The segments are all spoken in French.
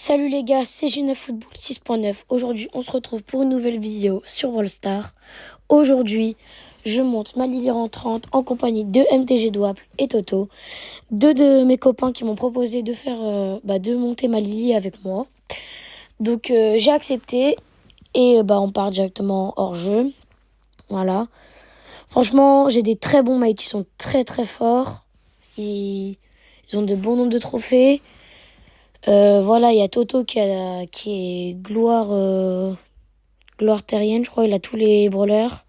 Salut les gars, c'est G9 Football 6.9. Aujourd'hui, on se retrouve pour une nouvelle vidéo sur Brawl Stars. Aujourd'hui, je monte ma Lily rentrante en compagnie de MTG Douable et Toto. Deux de mes copains qui m'ont proposé de faire, de monter ma Lily avec moi. Donc, j'ai accepté et on part directement hors jeu. Voilà. Franchement, j'ai des très bons mates qui sont très très forts. Ils ont de bons nombres de trophées. Voilà, il y a Toto qui est gloire terrienne, je crois, il a tous les brawlers.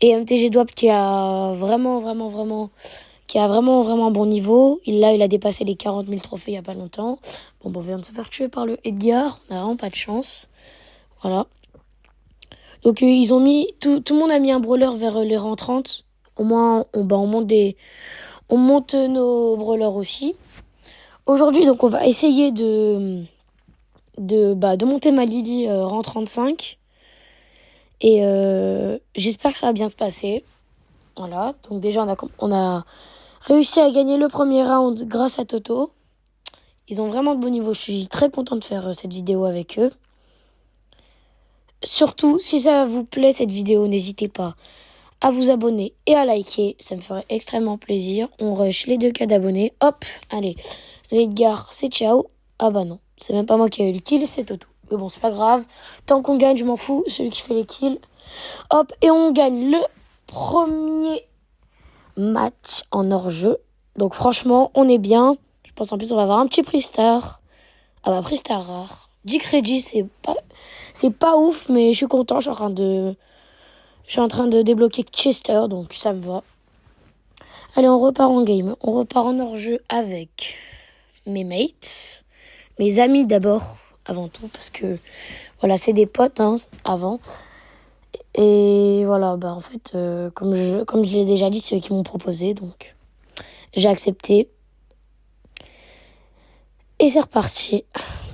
Et MTG Douable qui a vraiment un bon niveau. Il a dépassé les 40 000 trophées il y a pas longtemps. On vient de se faire tuer par le Edgar, on n'a vraiment pas de chance. Voilà. Donc ils ont mis, tout le monde a mis un brawler vers les rangs 30. Au moins, on monte nos brawlers aussi. Aujourd'hui, donc, on va essayer de monter ma Lily rang 35. Et j'espère que ça va bien se passer. Voilà. Donc, déjà, on a réussi à gagner le premier round grâce à Toto. Ils ont vraiment de bon niveau. Je suis très content de faire cette vidéo avec eux. Surtout, si ça vous plaît, cette vidéo, n'hésitez pas à vous abonner et à liker. Ça me ferait extrêmement plaisir. On rush les 2K d'abonnés. Hop, allez. L'Edgar, c'est ciao. Ah bah non, c'est même pas moi qui ai eu le kill, c'est Toto. Mais bon, c'est pas grave. Tant qu'on gagne, je m'en fous. Celui qui fait les kills. Hop, et on gagne le premier match en hors-jeu. Donc franchement, on est bien. Je pense en plus on va avoir un petit prix star. Ah bah, prix star rare. 10 crédits, c'est pas ouf, mais je suis content. Je suis en train de débloquer Chester, donc ça me va. Allez, on repart en game. On repart en hors-jeu avec mes mates, mes amis d'abord, avant tout, parce que voilà, c'est des potes avant. Et voilà, en fait, comme je l'ai déjà dit, c'est eux qui m'ont proposé, donc j'ai accepté. Et c'est reparti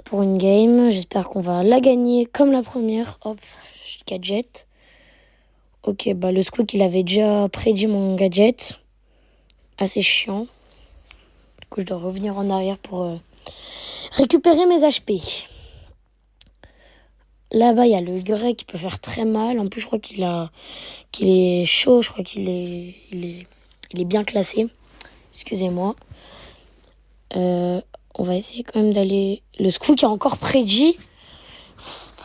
pour une game. J'espère qu'on va la gagner comme la première. Hop, gadget. Ok, le Squeak, il avait déjà prédit mon gadget. Assez chiant. Du coup, je dois revenir en arrière pour récupérer mes HP. Là-bas, il y a le grey qui peut faire très mal. En plus, je crois qu'il est chaud. Je crois qu'il est bien classé. Excusez-moi. On va essayer quand même d'aller... Le Squeak a encore prédit.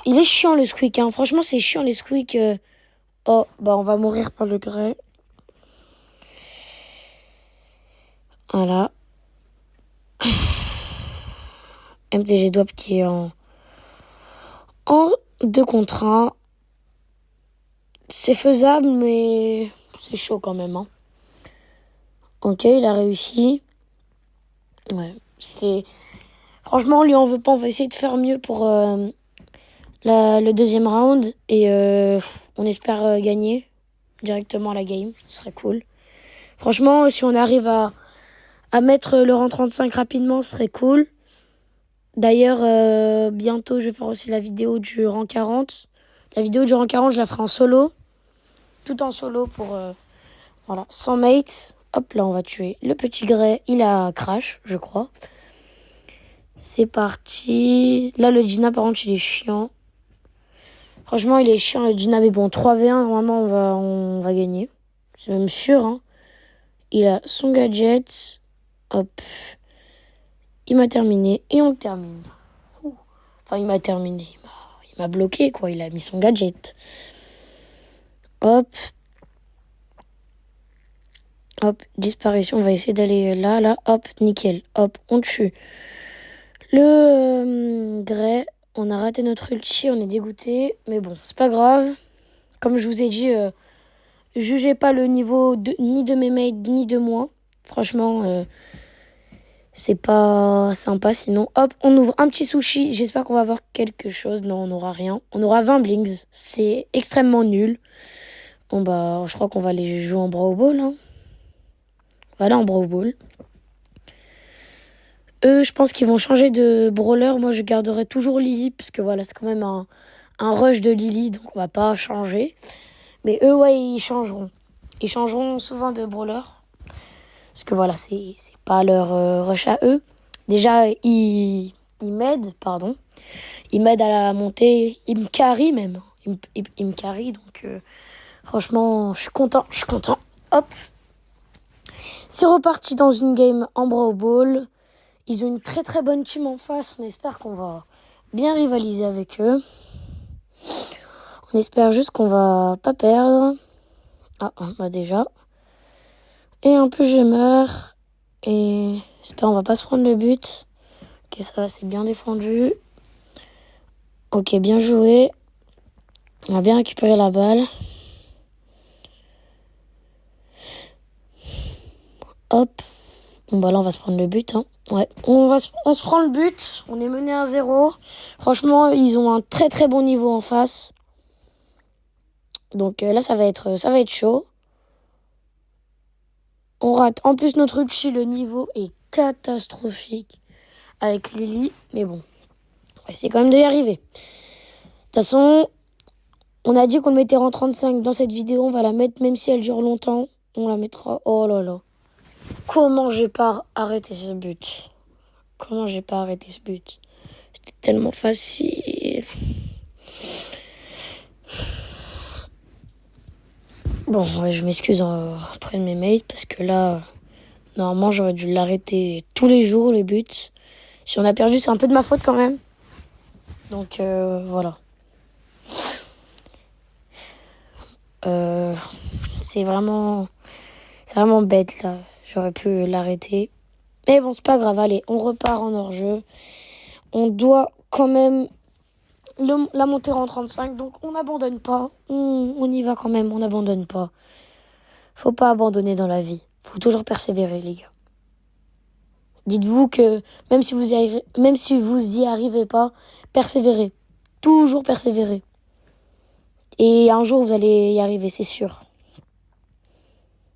Il est chiant, le Squeak. Franchement, c'est chiant, les Squeak. Oh, on va mourir par le grey. Voilà. MTG Douable qui est en 2 contre 1. C'est faisable, mais c'est chaud quand même. Ok, il a réussi. Ouais, franchement, on lui en veut pas. On va essayer de faire mieux pour le deuxième round. Et on espère gagner directement à la game. Ce serait cool. Franchement, si on arrive à mettre le rang 35 rapidement, ce serait cool. D'ailleurs, bientôt, je vais faire aussi la vidéo du rang 40. La vidéo du rang 40, je la ferai en solo. Tout en solo pour, sans mate. Hop, là, on va tuer le petit grey. Il a crash, je crois. C'est parti. Là, le Gina, par contre, il est chiant. Franchement, il est chiant, le Gina. Mais bon, 3v1, normalement, on va gagner. C'est même sûr, Il a son gadget. Hop. Il m'a terminé et on le termine. Enfin, il m'a terminé. Il m'a bloqué, quoi. Il a mis son gadget. Hop. Hop, disparition. On va essayer d'aller là. Hop, nickel. Hop, on tue. Le grey, on a raté notre ulti. On est dégoûté. Mais bon, c'est pas grave. Comme je vous ai dit, jugez pas le niveau ni de mes mates, ni de moi. Franchement, c'est pas sympa. Sinon, hop, on ouvre un petit sushi. J'espère qu'on va avoir quelque chose. Non, on n'aura rien. On aura 20 blings. C'est extrêmement nul. Bon, je crois qu'on va aller jouer en Brawl Ball. Voilà, en Brawl Ball. Eux, je pense qu'ils vont changer de brawler. Moi, je garderai toujours Lily. Parce que voilà, c'est quand même un rush de Lily. Donc, on va pas changer. Mais eux, ouais, ils changeront. Ils changeront souvent de brawler. Parce que voilà, c'est pas leur rush à eux. Déjà, ils il m'aide, pardon. Il m'aide à la montée. Il me carry même. Il me carry, donc franchement, je suis content. Hop. C'est reparti dans une game en Brawl Ball. Ils ont une très très bonne team en face. On espère qu'on va bien rivaliser avec eux. On espère juste qu'on va pas perdre. Ah, bah déjà. Et en plus, je meurs. Et j'espère qu'on va pas se prendre le but. Ok, ça va, c'est bien défendu. Ok, bien joué. On a bien récupéré la balle. Hop. Bon, bah là, on va se prendre le but. Hein. Ouais, on se prend le but. On est mené à 0. Franchement, ils ont un très très bon niveau en face. Donc là, ça va être chaud. On rate. En plus, notre ulti, le niveau est catastrophique avec Lily. Mais bon, on va essayer quand même d'y arriver. De toute façon, on a dit qu'on le mettait en 35 dans cette vidéo. On va la mettre, même si elle dure longtemps. On la mettra. Oh là là. Comment j'ai pas arrêté ce but? C'était tellement facile. Bon, ouais, je m'excuse auprès de mes mates parce que là, normalement, j'aurais dû l'arrêter tous les jours, les buts. Si on a perdu, c'est un peu de ma faute quand même. Donc, voilà. C'est vraiment bête, là. J'aurais pu l'arrêter. Mais bon, c'est pas grave. Allez, on repart en hors-jeu. On doit quand même la monter en 35, donc on n'abandonne pas. On y va quand même, on n'abandonne pas. Faut pas abandonner dans la vie. Faut toujours persévérer, les gars. Dites-vous que même si vous y arrivez pas, persévérez. Toujours persévérer. Et un jour, vous allez y arriver, c'est sûr.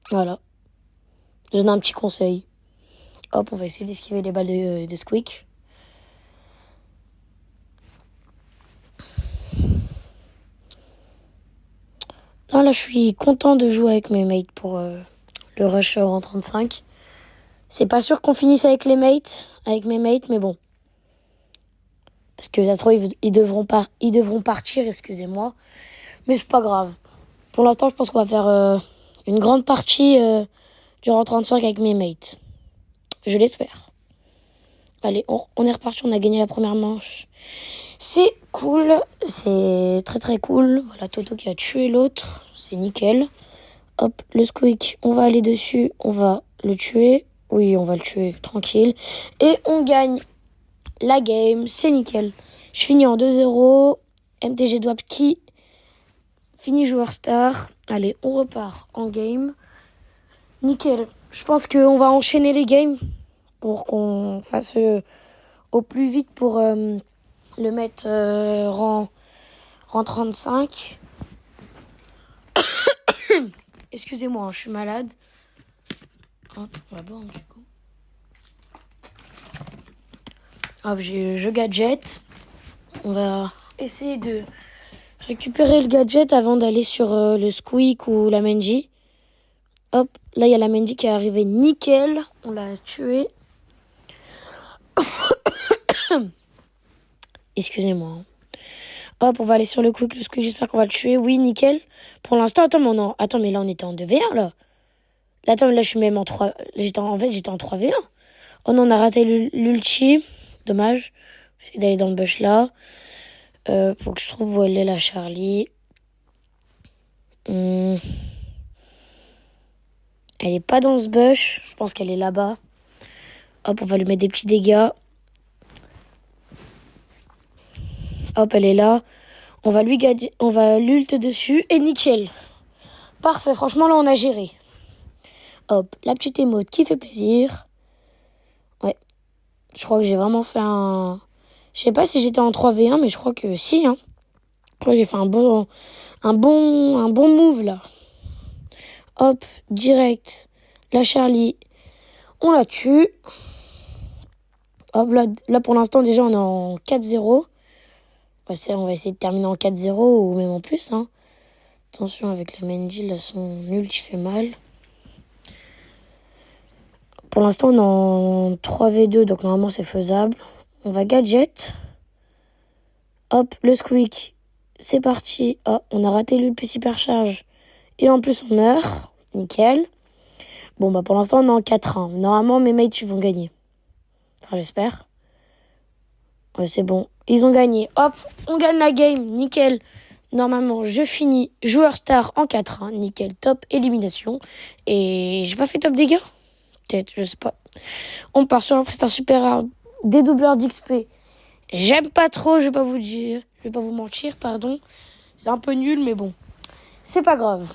Voilà. Je donne un petit conseil. Hop, on va essayer d'esquiver les balles de Squeak. Non, là, je suis content de jouer avec mes mates pour le rush en 35. C'est pas sûr qu'on finisse avec mes mates, mais bon. Parce que ça se trouve, ils devront partir, excusez-moi. Mais c'est pas grave. Pour l'instant, je pense qu'on va faire une grande partie durant 35 avec mes mates. Je l'espère. Allez, on est reparti, on a gagné la première manche. C'est cool, c'est très très cool. Voilà, Toto qui a tué l'autre, c'est nickel. Hop, le Squeak, on va aller dessus, on va le tuer. Oui, on va le tuer, tranquille. Et on gagne la game, c'est nickel. Je finis en 2-0. MTG Dwap qui finit joueur star. Allez, on repart en game. Nickel. Je pense qu'on va enchaîner les games pour qu'on fasse au plus vite pour le mettre rang 35. Excusez-moi, je suis malade. Hop, on va boire du coup. Hop, j'ai jeu gadget. On va essayer de récupérer le gadget avant d'aller sur le Squeak ou la Menji. Hop, là il y a la Menji qui est arrivée nickel. On l'a tué. Excusez-moi. Hop, on va aller sur le Squeak. Le Squeak, j'espère qu'on va le tuer. Oui, nickel. Pour l'instant, attends, mais là on était en 2v1 là. Là, attends, là je suis même en 3. J'étais en 3v1. Oh non, on a raté l'ulti. Dommage. J'essaie d'aller dans le bush là. Faut que je trouve où elle est, la Charlie. Elle est pas dans ce bush. Je pense qu'elle est là-bas. Hop, on va lui mettre des petits dégâts. Hop, elle est là. On va l'ult dessus. Et nickel. Parfait, franchement, là, on a géré. Hop, la petite émote qui fait plaisir. Ouais. Je crois que j'ai vraiment fait un... Je sais pas si j'étais en 3v1, mais je crois que si, hein. Je crois que j'ai fait un bon move, là. Hop, direct. La Charlie, on la tue. Hop, là pour l'instant, déjà, on est en 4-0. On va essayer de terminer en 4-0 ou même en plus, hein. Attention avec la Menji, là, son ult fait mal. Pour l'instant, on est en 3v2, donc normalement, c'est faisable. on va gadget. Hop, le squeak. C'est parti. Oh, on a raté lui le plus hypercharge. Et en plus, on meurt. Nickel. Bon, bah pour l'instant, on est en 4-1. Normalement, mes mates, ils vont gagner. Enfin, j'espère. Ouais, c'est bon. Ils ont gagné. Hop, on gagne la game. Nickel. Normalement, je finis joueur star en 4-1. Nickel, top, élimination. Et j'ai pas fait top dégâts? Peut-être, je sais pas. On part sur un prestar super rare. Dédoubleur d'XP. J'aime pas trop, je vais pas vous dire. Je vais pas vous mentir, pardon. C'est un peu nul, mais bon. C'est pas grave.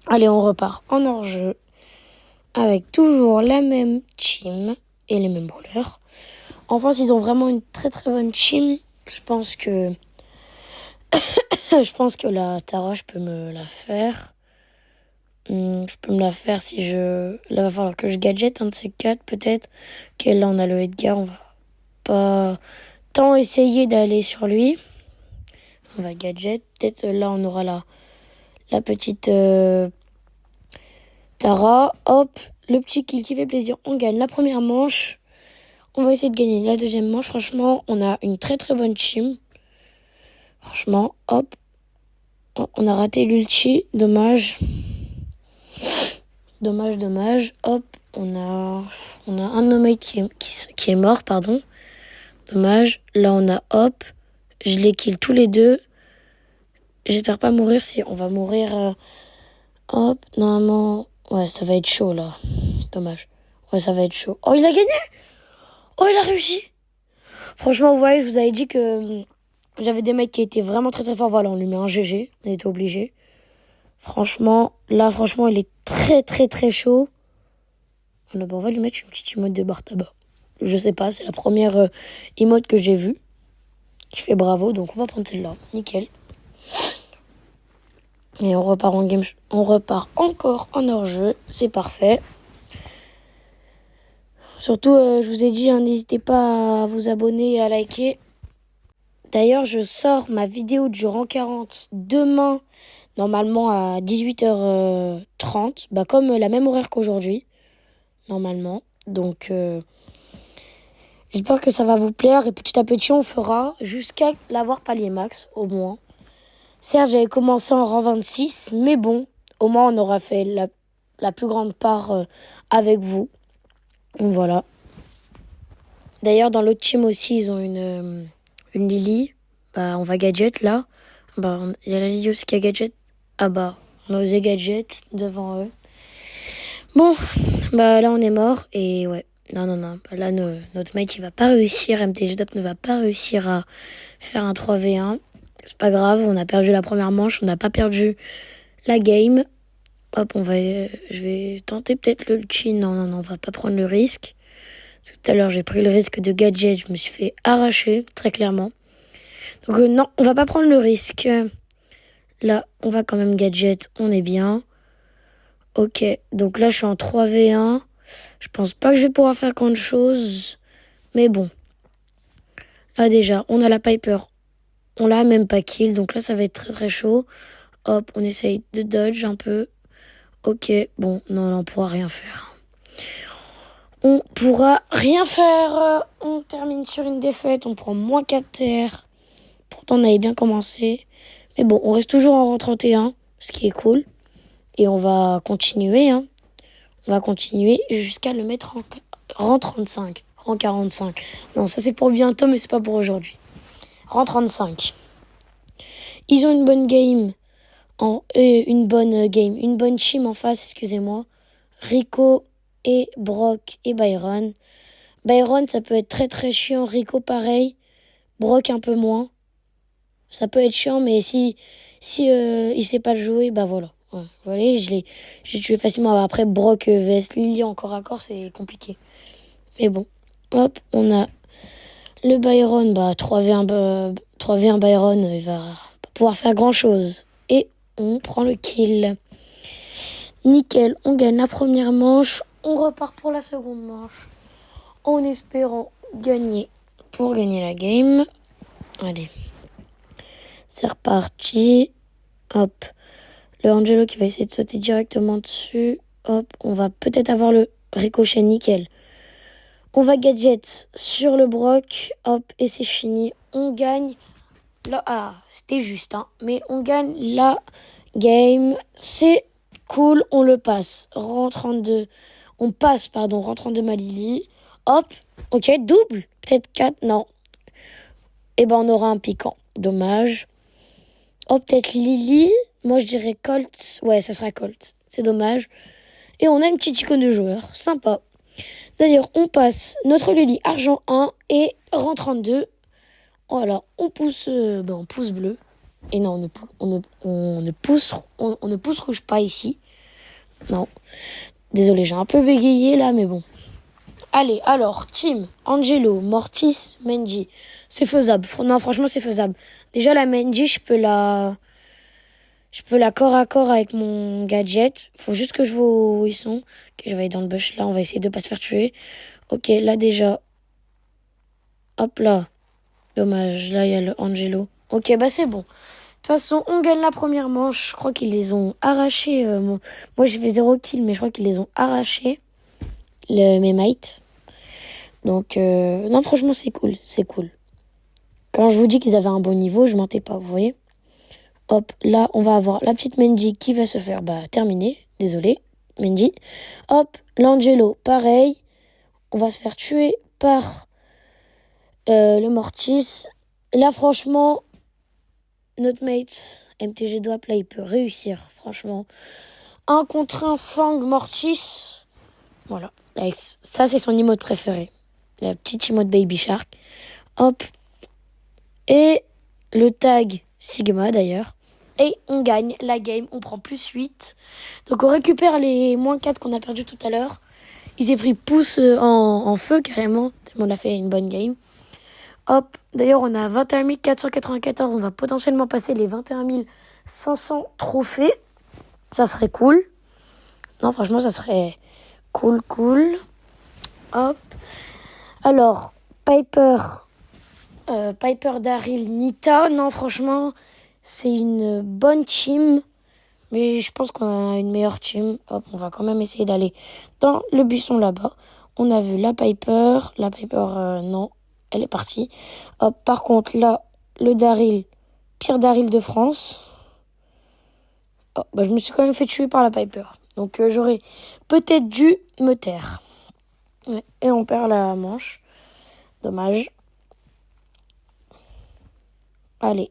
Allez, on repart en hors-jeu. Avec toujours la même team et les mêmes brawlers. En France, ils ont vraiment une très très bonne team. Je pense que la Tara, je peux me la faire. Je peux me la faire si je... Là, il va falloir que je gadget un de ces quatre, peut-être. Ok, là, on a le Edgar. On va pas tant essayer d'aller sur lui. On va gadget. Peut-être là, on aura la petite Tara. Hop, le petit kill qui fait plaisir. On gagne la première manche. On va essayer de gagner la deuxième manche. Franchement, on a une très très bonne team. Franchement, hop. On a raté l'ulti. Dommage. Dommage. Hop, on a un de nos mates qui est mort, pardon. Dommage. Là, on a hop. Je les kill tous les deux. J'espère pas mourir. Si on va mourir. Hop, normalement. Ouais, ça va être chaud, là. Dommage. Ouais, ça va être chaud. Oh, il a gagné! Oh, il a réussi! Franchement, vous voyez, je vous avais dit que j'avais des mecs qui étaient vraiment très très forts. Voilà, on lui met un GG. On était obligé. Franchement, il est très très très chaud. On va lui mettre une petite emote de barre tabac. Je sais pas, c'est la première emote que j'ai vue. Qui fait bravo, donc on va prendre celle-là. Nickel. Et on repart en game. On repart encore en hors-jeu. C'est parfait. Surtout, je vous ai dit, hein, n'hésitez pas à vous abonner et à liker. D'ailleurs, je sors ma vidéo du rang 40 demain, normalement à 18h30. Bah, comme la même horaire qu'aujourd'hui, normalement. Donc, j'espère que ça va vous plaire. Et petit à petit, on fera jusqu'à l'avoir palier max, au moins. Certes, j'avais commencé en rang 26, mais bon, au moins, on aura fait la plus grande part avec vous. Donc, voilà. D'ailleurs, dans l'autre team aussi, ils ont une Lily. Bah, on va gadget, là. Bah, il y a la Lily aussi qui a gadget. Ah bah, on a osé gadget devant eux. Bon, bah là, on est mort. Et ouais, non. Bah, là, notre mate, il va pas réussir. MTG Top ne va pas réussir à faire un 3v1. C'est pas grave, on a perdu la première manche. On n'a pas perdu la game. Hop, je vais tenter peut-être le ulti. Non, on va pas prendre le risque. Parce que tout à l'heure, j'ai pris le risque de gadget. Je me suis fait arracher, très clairement. Donc non, on va pas prendre le risque. Là, on va quand même gadget. On est bien. Ok, donc là, je suis en 3v1. Je pense pas que je vais pouvoir faire grand chose. Mais bon. Là, déjà, on a la Piper. On l'a même pas kill. Donc là, ça va être très très chaud. Hop, on essaye de dodge un peu. Ok, bon, non, on pourra rien faire. On pourra rien faire. On termine sur une défaite. On prend moins 4 terres. Pourtant, on avait bien commencé. Mais bon, on reste toujours en rang 31, ce qui est cool. Et on va continuer. On va continuer jusqu'à le mettre en rang 35, rang 45. Non, ça c'est pour bientôt, mais c'est pas pour aujourd'hui. Rang 35. Ils ont une bonne game. Une bonne team en face, excusez-moi. Rico et Brock et Byron. Byron, ça peut être très très chiant. Rico, pareil. Brock, un peu moins. Ça peut être chiant, mais si il sait pas le jouer, bah voilà. Ouais, voilà, j'ai tué facilement. Après, Brock vs Lily encore à corps, c'est compliqué. Mais bon, hop, on a le Byron, bah 3v1 Byron, il va pas pouvoir faire grand chose. Et on prend le kill. Nickel, on gagne la première manche. On repart pour la seconde manche. En espérant gagner pour gagner la game. Allez. C'est reparti. Hop. Le Angelo qui va essayer de sauter directement dessus. Hop. On va peut-être avoir le ricochet nickel. On va gadget sur le broc. Hop, et c'est fini. On gagne. Là, ah, c'était juste, hein. Mais on gagne la game. C'est cool, on le passe. Rang 32. On passe, pardon, rang 32 Malili. Hop, ok, double. Peut-être 4, non. Eh ben, on aura un piquant. Dommage. Oh, peut-être Lily. Moi, je dirais Colt. Ouais, ça sera Colt. C'est dommage. Et on a une petite icône de joueur. Sympa. D'ailleurs, on passe notre Lily argent 1 et rang 32. Voilà, on pousse bleu. Et non, on ne pousse rouge pas ici. Non. Désolé, j'ai un peu bégayé là, mais bon. Allez, alors, team, Angelo, Mortis, Mendy. C'est faisable. Non, franchement, c'est faisable. Déjà, la Mendy, je peux la corps à corps avec mon gadget. Faut juste que je vois où ils sont. Ok, je vais aller dans le bush là. On va essayer de pas se faire tuer. Ok, là déjà. Hop là. Dommage. Là, il y a le Angelo. Ok, bah c'est bon. De toute façon, on gagne la première manche. Je crois qu'ils les ont arrachés. Moi, j'ai fait 0 kill, mais je crois qu'ils les ont arrachés. Mes mates. Donc, non, franchement, c'est cool. C'est cool. Quand je vous dis qu'ils avaient un bon niveau, je mentais pas, vous voyez. Hop, là, on va avoir la petite Mendy qui va se faire terminer. Désolé, Mendy. Hop, l'Angelo, pareil. On va se faire tuer par le Mortis. Là, franchement, notre mate MTG Doap, là, il peut réussir, franchement. 1 contre 1, Fang Mortis. Voilà, ça, c'est son emote préféré. La petite emote Baby Shark. Hop. Et le tag Sigma, d'ailleurs. Et on gagne la game, on prend plus 8. Donc on récupère les moins 4 qu'on a perdu tout à l'heure. Ils ont pris pouce en feu carrément, tellement on a fait une bonne game. Hop, d'ailleurs on a 21 494, on va potentiellement passer les 21 500 trophées. Ça serait cool. Non, franchement, ça serait cool. Hop. Alors, Piper, Daryl, Nita. Non, franchement, c'est une bonne team. Mais je pense qu'on a une meilleure team. Hop, on va quand même essayer d'aller dans le buisson là-bas. On a vu la Piper. La Piper, non, elle est partie. Hop, par contre, là, le Daryl, pire Daryl de France. Oh, je me suis quand même fait tuer par la Piper. Donc, j'aurais peut-être dû me taire. Ouais, et on perd la manche. Dommage. Allez.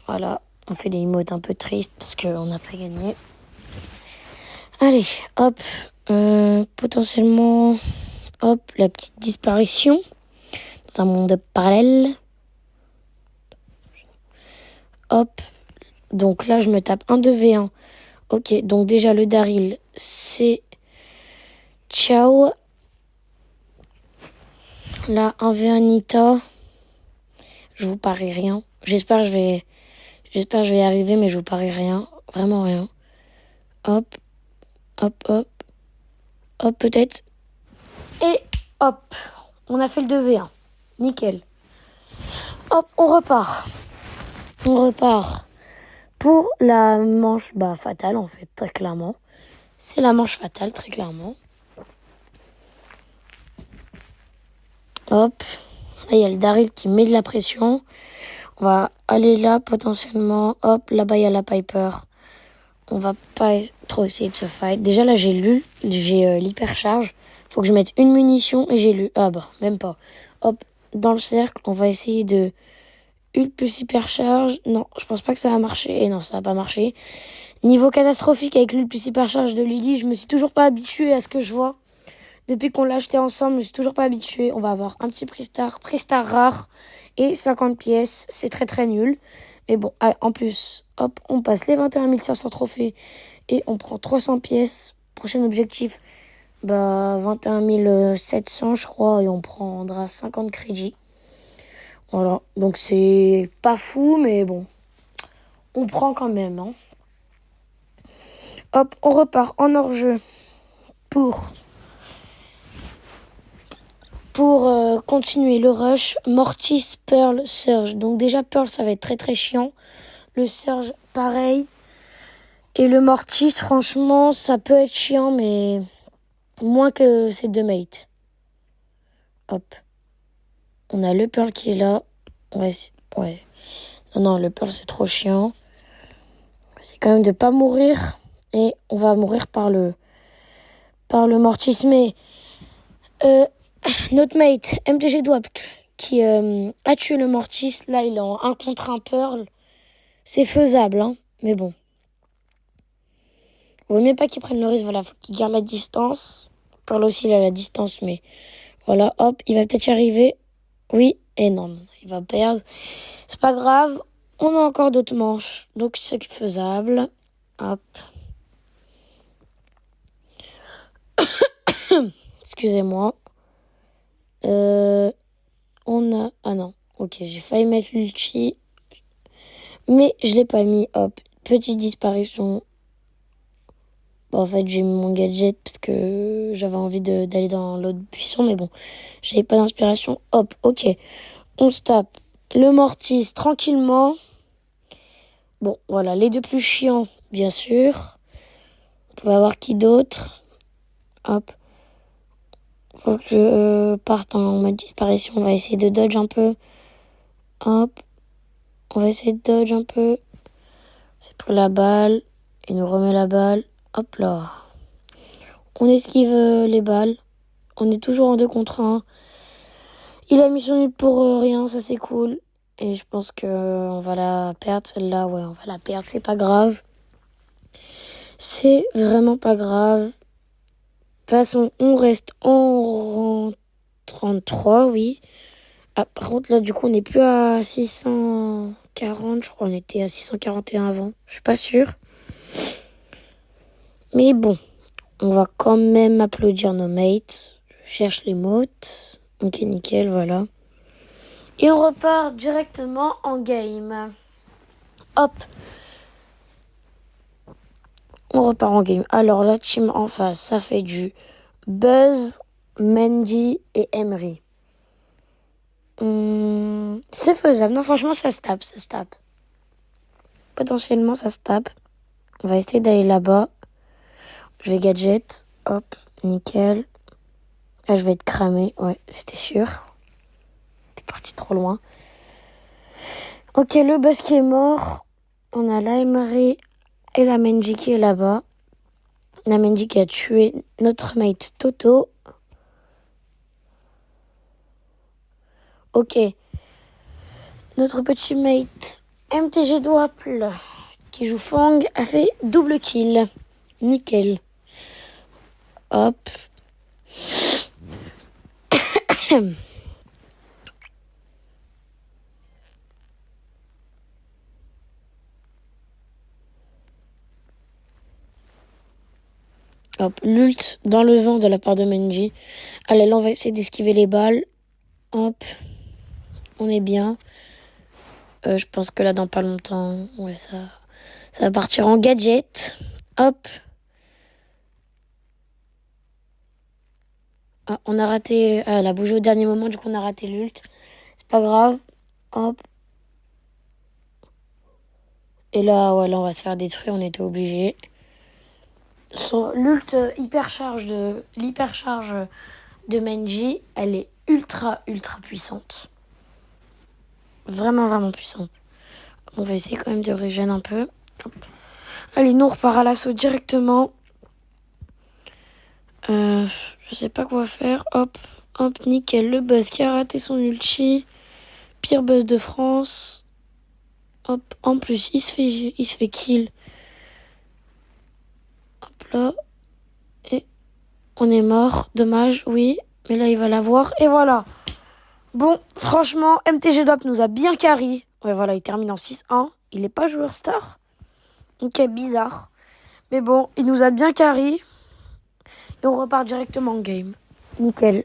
Voilà. On fait des emotes un peu tristes parce qu'on n'a pas gagné. Allez, hop. Potentiellement, hop, la petite disparition dans un monde parallèle. Hop. Donc là, je me tape un 2v1. Ok, donc déjà le Daryl, c'est ciao. Là, 1v1 Nita. Je vous parie rien. J'espère que je vais y arriver, mais je vous parie rien. Vraiment rien. Hop. Hop, peut-être. Et hop. On a fait le 2v1. Nickel. Hop, on repart. Pour la manche fatale, en fait, très clairement. C'est la manche fatale, très clairement. Hop. Là, il y a le Daryl qui met de la pression. On va aller là, potentiellement. Hop, là-bas, il y a la Piper. On va pas trop essayer de se fight. Déjà, là, j'ai l'hypercharge. Faut que je mette une munition et j'ai même pas. Hop, dans le cercle, on va essayer de ult plus hypercharge. Non, je pense pas que ça va marcher. Et non, ça va pas marcher. Niveau catastrophique avec l'ult plus hypercharge de Lily, je me suis toujours pas habituée à ce que je vois. Depuis qu'on l'a acheté ensemble, je me suis toujours pas habituée. On va avoir un petit pré-star rare et 50 pièces. C'est très très nul. Mais bon, en plus, hop, on passe les 21 500 trophées et on prend 300 pièces. Prochain objectif, 21 700 je crois, et on prendra 50 crédits. Voilà, donc c'est pas fou, mais bon, on prend quand même. Hein. Hop, on repart en hors-jeu pour continuer le rush. Mortis, Pearl, Surge. Donc déjà, Pearl, ça va être très très chiant. Le Surge, pareil. Et le Mortis, franchement, ça peut être chiant, mais moins que ces deux mates. Hop. On a le Pearl qui est là. Ouais. Non, le Pearl, c'est trop chiant. C'est quand même de pas mourir. Et on va mourir par le Mortis. Mais notre mate, MTG Dwap, qui a tué le Mortis, là, il est en 1 contre 1 Pearl. C'est faisable, hein. Mais bon. Vaut mieux pas qu'il prenne le risque. Voilà, faut qu'il garde la distance. Pearl aussi, il a la distance, mais voilà, hop, il va peut-être y arriver. Oui, et non, il va perdre. C'est pas grave. On a encore d'autres manches, donc c'est faisable. Hop. Excusez-moi. On a... Ah non, ok, j'ai failli mettre l'ulti. Mais je l'ai pas mis. Hop, petite disparition. Bon, en fait, j'ai mis mon gadget parce que j'avais envie d'aller dans l'autre buisson. Mais bon, j'avais pas d'inspiration. Hop, ok. On se tape le Mortis tranquillement. Bon, voilà, les deux plus chiants, bien sûr. On va voir qui d'autre. Hop. Faut que je parte en mode disparition. On va essayer de dodge un peu. Hop. On va essayer de dodge un peu. C'est pour la balle. Il nous remet la balle. Hop là. On esquive les balles. On est toujours en 2 contre 1. Il a mis son ult pour rien, ça c'est cool. Et je pense que on va la perdre celle-là. Ouais, on va la perdre, c'est pas grave. C'est vraiment pas grave. De toute façon, on reste en rang 33, oui. Ah, par contre, là, du coup, on n'est plus à 640. Je crois qu'on était à 641 avant. Je suis pas sûre. Mais bon, on va quand même applaudir nos mates. Je cherche les motes. Ok, nickel, voilà. Et on repart directement en game. Hop. On repart en game. Alors, la team en face, ça fait du Buzz, Mandy et Emery. C'est faisable. Non, franchement, ça se tape. Potentiellement, ça se tape. On va essayer d'aller là-bas. Je vais gadget. Hop, nickel. Là, je vais être cramé. Ouais, c'était sûr. T'es parti trop loin. Ok, le Buzz qui est mort. On a la Emery et la Mandy qui est là-bas. La Mandy qui a tué notre mate Toto. Ok. Notre petit mate MTG Dwapple qui joue Fang a fait double kill. Nickel. Hop. Hop, l'ult dans le vent de la part de Menji. Allez, là, on va essayer d'esquiver les balles. Hop. On est bien. Je pense que là, dans pas longtemps, ouais, ça va partir en gadget. Hop. Ah, on a raté... Ah, elle a bougé au dernier moment, du coup, on a raté l'ult. C'est pas grave. Hop. Et là, ouais, là, on va se faire détruire. On était obligé. L'ult l'hypercharge de Menji, elle est ultra puissante. Vraiment puissante. On va essayer quand même de régénérer un peu. Hop. Allez, nous on repart à l'assaut directement. Je sais pas quoi faire. Hop, nickel. Le Buzz qui a raté son ulti. Pire Buzz de France. Hop, en plus, il se fait kill. Hop là. Et on est mort. Dommage, oui. Mais là, il va l'avoir. Et voilà. Bon, franchement, MTG Dwap nous a bien carry. Ouais, voilà, il termine en 6-1. Il n'est pas joueur star. Ok, bizarre. Mais bon, il nous a bien carry. Et on repart directement en game. Nickel.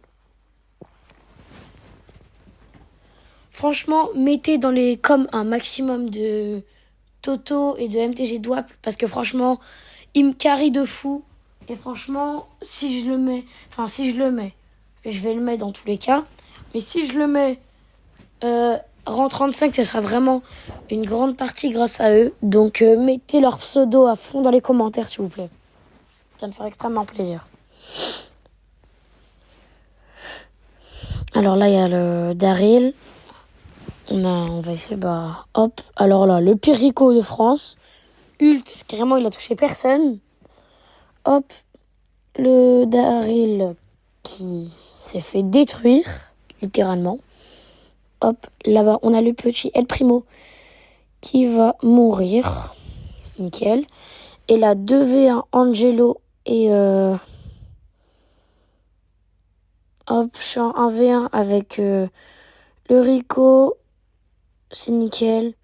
Franchement, mettez dans les coms un maximum de Toto et de MTG Dwap. Parce que franchement, il me carry de fou. Et franchement, si je le mets, je vais le mettre dans tous les cas. Mais si je le mets rang 35, ça sera vraiment une grande partie grâce à eux. Donc mettez leur pseudo à fond dans les commentaires, s'il vous plaît. Ça me ferait extrêmement plaisir. Alors là, il y a le Daryl. On va essayer, hop. Alors là, le Perico de France. Ult, carrément, il a touché personne. Hop. Le Daryl qui s'est fait détruire, littéralement. Hop, là-bas, on a le petit El Primo qui va mourir. Nickel. Et là, 2v1 Angelo et... Hop, je suis en 1v1 avec le Rico. C'est nickel.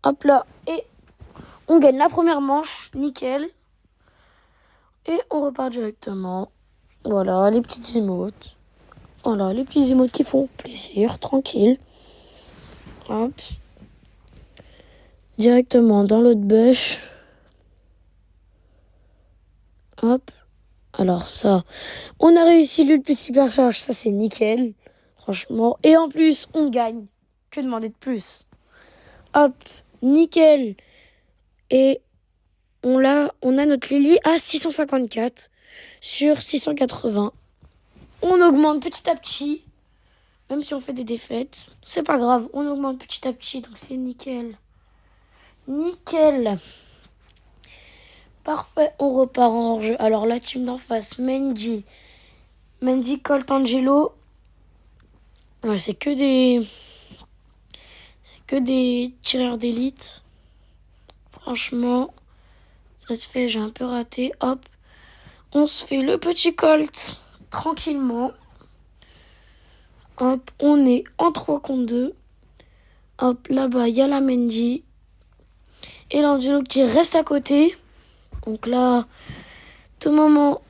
Hop là. Et on gagne la première manche. Nickel. Et on repart directement. Voilà, les petites émotes. Voilà, les petits émotes qui font plaisir. Tranquille. Hop. Directement dans l'autre bûche. Hop. Alors ça, on a réussi l'ult plus hypercharge. Ça, c'est nickel. Franchement. Et en plus, on gagne. Que demander de plus? Hop. Nickel. Et on a notre Lily à 654 sur 680. On augmente petit à petit. Même si on fait des défaites, c'est pas grave. On augmente petit à petit, donc c'est nickel. Nickel. Parfait, on repart en hors-jeu. Alors la team d'en face, Mendy, Colt, Angelo. Ouais, c'est que des tireurs d'élite. Franchement, ça se fait, j'ai un peu raté. Hop, on se fait le petit Colt tranquillement. Hop, on est en 3 contre 2. Hop, là-bas, il y a la Mendy. Et l'Angelo qui reste à côté. Donc là, tout moment,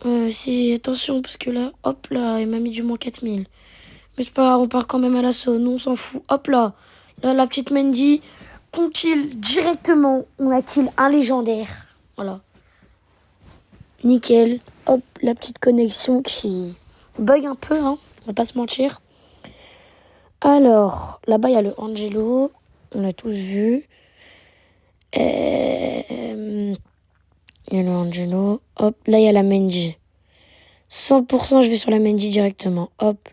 attention, parce que là, hop là, il m'a mis du moins 4000. Mais c'est pas grave, on part quand même à l'assaut, nous on s'en fout. Hop là, la petite Mendy, qu'on kill directement. On a kill un légendaire. Voilà. Nickel. Hop, la petite connexion qui bug un peu, hein, on va pas se mentir. Alors, là-bas, il y a le Angelo. On a tous vu. Il y a le Angelo. Hop, là, il y a la Mendy. 100%, je vais sur la Mendy directement. Hop.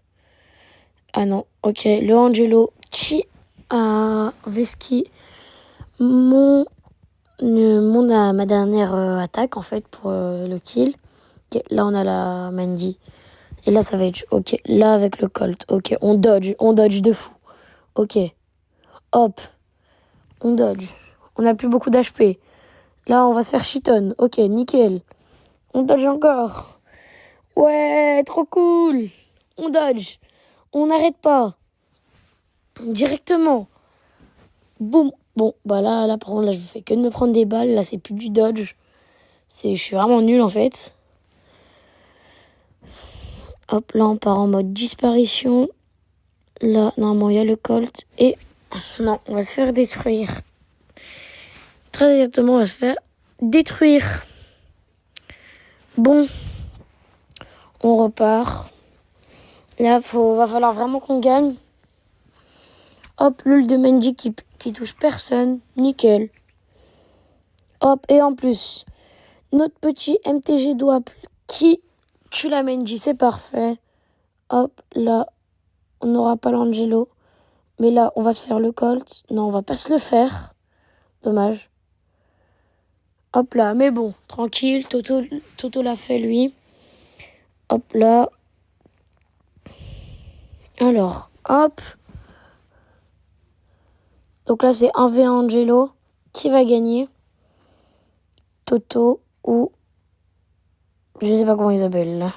Ah non, ok. Le Angelo qui a Veski ma dernière attaque, en fait, pour le kill. Okay, là, on a la Mendy. Et là, ça va être... Ok, là, avec le Colt. Ok, on dodge de fou. Ok. Hop. On dodge. On n'a plus beaucoup d'HP. Là, on va se faire shiton. Ok, nickel. On dodge encore. Ouais, trop cool. On dodge. On n'arrête pas. Directement. Boum. Bon, là, par contre, là, je fais que de me prendre des balles. Là, c'est plus du dodge. Je suis vraiment nul, en fait. Hop, là, on part en mode disparition. Là, normalement, il y a le Colt. Et non, on va se faire détruire. Très exactement, on va se faire détruire. Bon, on repart. Là, va falloir vraiment qu'on gagne. Hop, l'ult de Mendy qui touche personne. Nickel. Hop, et en plus, notre petit MTG Double qui tue la Mendy. C'est parfait. Hop, là, on n'aura pas l'Angelo. Mais là, on va se faire le Colt. Non, on va pas se le faire. Dommage. Hop là, mais bon, tranquille. Toto l'a fait, lui. Hop là. Alors, hop. Donc là, c'est 1v1 Angelo. Qui va gagner? Toto ou... Je sais pas comment il s'appelle, là.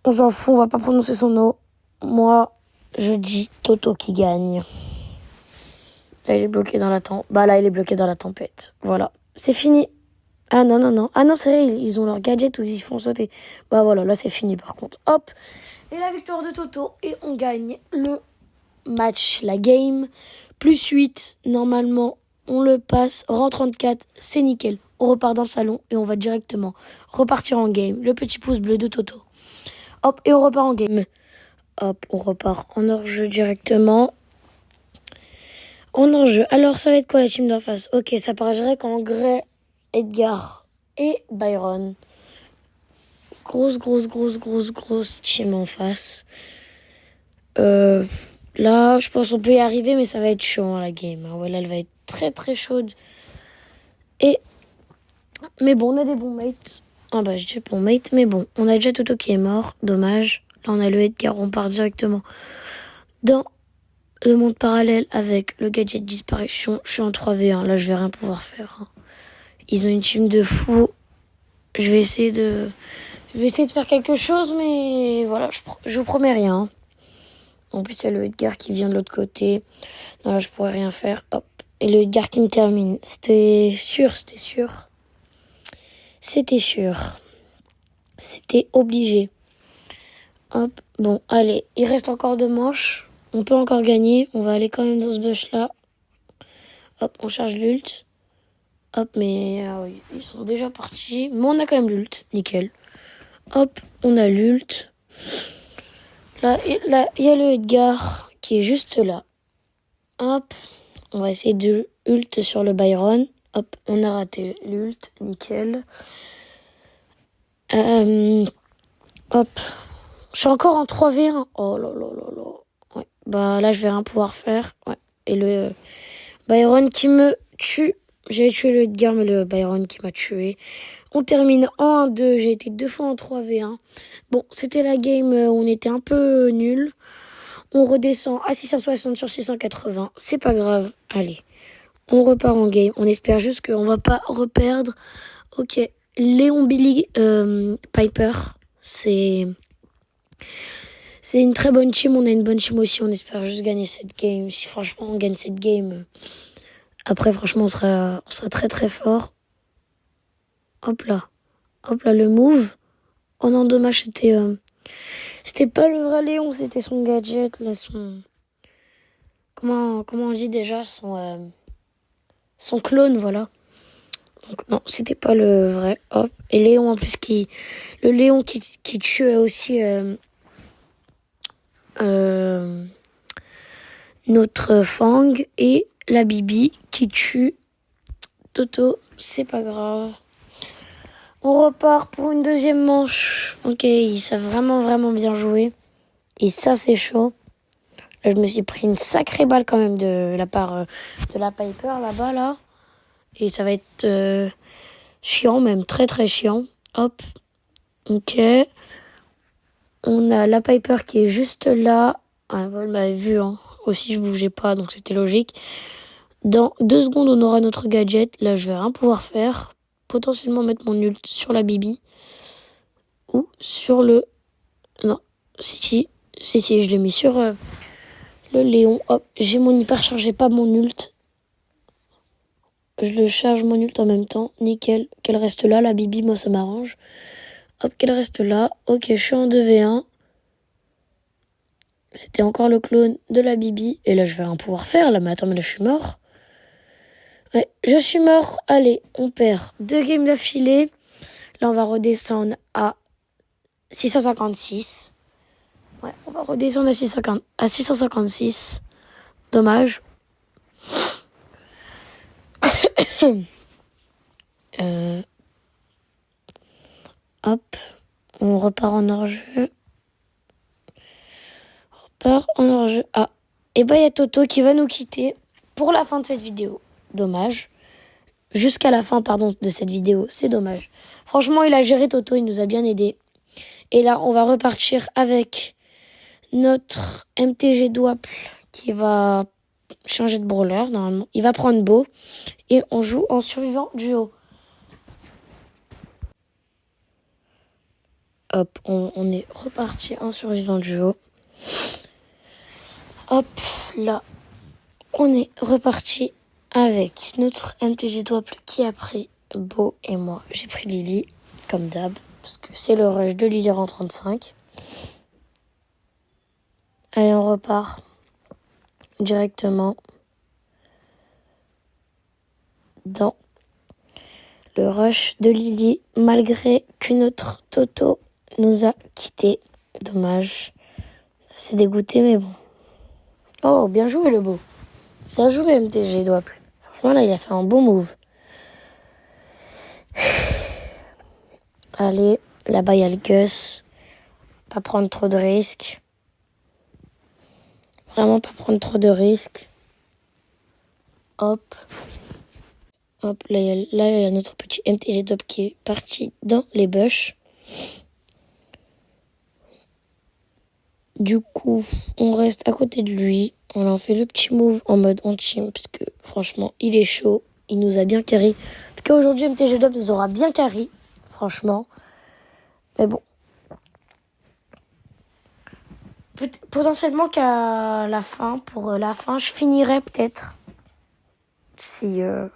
On s'en fout, on va pas prononcer son nom. Moi, je dis Toto qui gagne. Là, il est bloqué dans la là, il est bloqué dans la tempête. Voilà. C'est fini. Ah non. Ah non, c'est vrai, ils ont leur gadget où ils font sauter. Voilà, là, c'est fini, par contre. Hop. Et la victoire de Toto. Et on gagne le match, la game. Plus 8, normalement, on le passe. Rang 34, c'est nickel. On repart dans le salon et on va directement repartir en game. Le petit pouce bleu de Toto. Hop, et on repart en game. Hop, on repart en hors-jeu directement. En hors-jeu. Alors, ça va être quoi la team d'en face? Ok, ça paraît qu'en Grey, Edgar et Byron. Grosse team en face. Là, je pense qu'on peut y arriver, mais ça va être chaud, hein, la game. Ouais, là, elle va être très chaude. Mais bon, on a des bons mates. Ah bah, je dis bons mates, mais bon. On a déjà Toto qui est mort, dommage. Là, on a le Edgar, on part directement dans le monde parallèle avec le gadget disparition. Je suis en 3v1, là, je vais rien pouvoir faire. Hein. Ils ont une team de fous. Je vais essayer de faire quelque chose, mais voilà, je vous promets rien. Hein. En plus, il y a le Edgar qui vient de l'autre côté. Non, là, je pourrais rien faire. Hop. Et le Edgar qui me termine. C'était sûr. C'était obligé. Hop. Bon, allez. Il reste encore 2 manches. On peut encore gagner. On va aller quand même dans ce bush-là. Hop, on charge l'ult. Hop, mais oui, ils sont déjà partis. Mais on a quand même l'ult. Nickel. Hop, on a l'ult. Là, il y a le Edgar qui est juste là. Hop, on va essayer de ult sur le Byron. Hop, on a raté l'ult, nickel. Hop, je suis encore en 3v1. Oh là. Ouais. Bah là, je vais rien pouvoir faire. Ouais. Et le Byron qui me tue. J'ai tué le Edgar, mais le Byron qui m'a tué. On termine en 1-2. J'ai été 2 fois en 3v1. Bon, c'était la game où on était un peu nul. On redescend à 660 sur 680. C'est pas grave. Allez. On repart en game. On espère juste qu'on va pas reperdre. Ok. Léon Billy Piper. C'est une très bonne team. On a une bonne team aussi. On espère juste gagner cette game. Si franchement on gagne cette game, après franchement on sera très fort. Hop là, le move. Oh non, dommage, c'était pas le vrai Léon, c'était son gadget, là, comment on dit déjà, son clone, voilà. Donc non, c'était pas le vrai. Hop. Et Léon en plus le Léon qui tue aussi notre Fang et la Bibi qui tue Toto. C'est pas grave. On repart pour une deuxième manche. Ok, ils savent vraiment bien jouer. Et ça, c'est chaud. Là, je me suis pris une sacrée balle quand même de la part de la Piper là-bas, là. Et ça va être chiant, même très chiant. Hop. Ok. On a la Piper qui est juste là. Ah, elle m'avait vu, hein. Aussi, je bougeais pas, donc c'était logique. Dans 2 secondes, on aura notre gadget. Là, je vais rien pouvoir faire. Potentiellement mettre mon ult sur la Bibi. Ou sur le... Non. Si, je l'ai mis sur le Léon. Hop, j'ai mon hyper chargé, pas mon ult. Je le charge mon ult en même temps. Nickel. Qu'elle reste là, la Bibi, moi ça m'arrange. Hop, qu'elle reste là. Ok, je suis en 2v1. C'était encore le clone de la Bibi. Et là, je vais rien pouvoir faire. Là, mais attends, mais là, je suis mort. Ouais, je suis mort. Allez, on perd 2 games d'affilée. Là, on va redescendre à 656. Ouais, on va redescendre à 656. Dommage. Hop, on repart en hors-jeu. Ah, et bah il y a Toto qui va nous quitter pour la fin de cette vidéo. Dommage. Jusqu'à la fin, pardon, de cette vidéo. C'est dommage. Franchement, il a géré Toto, il nous a bien aidé. Et là, on va repartir avec notre MTG Dwapple qui va changer de brawler, normalement. Il va prendre Beau. Et on joue en survivant duo. Hop, on est reparti en survivant duo. Hop, là, on est reparti avec notre MTG Dwapple qui a pris Beau et moi. J'ai pris Lily, comme d'hab, parce que c'est le rush de Lily en 35. Allez, on repart directement dans le rush de Lily, malgré que notre Toto nous a quittés. Dommage. C'est dégoûté, mais bon. Oh, bien joué le Beau. Bien joué MTG Dwapple. Franchement, là, il a fait un bon move. Allez, là-bas, il y a le Gus. Pas prendre trop de risques. Vraiment pas prendre trop de risques. Hop. Hop, là, il y a notre petit MTG Top qui est parti dans les bush. Du coup, on reste à côté de lui. On en fait le petit move en mode on-team. Parce que franchement, il est chaud. Il nous a bien carry. En tout cas, aujourd'hui, MTG Top nous aura bien carry. Franchement. Mais bon. Potentiellement qu'à la fin, pour la fin, je finirai peut-être. Si je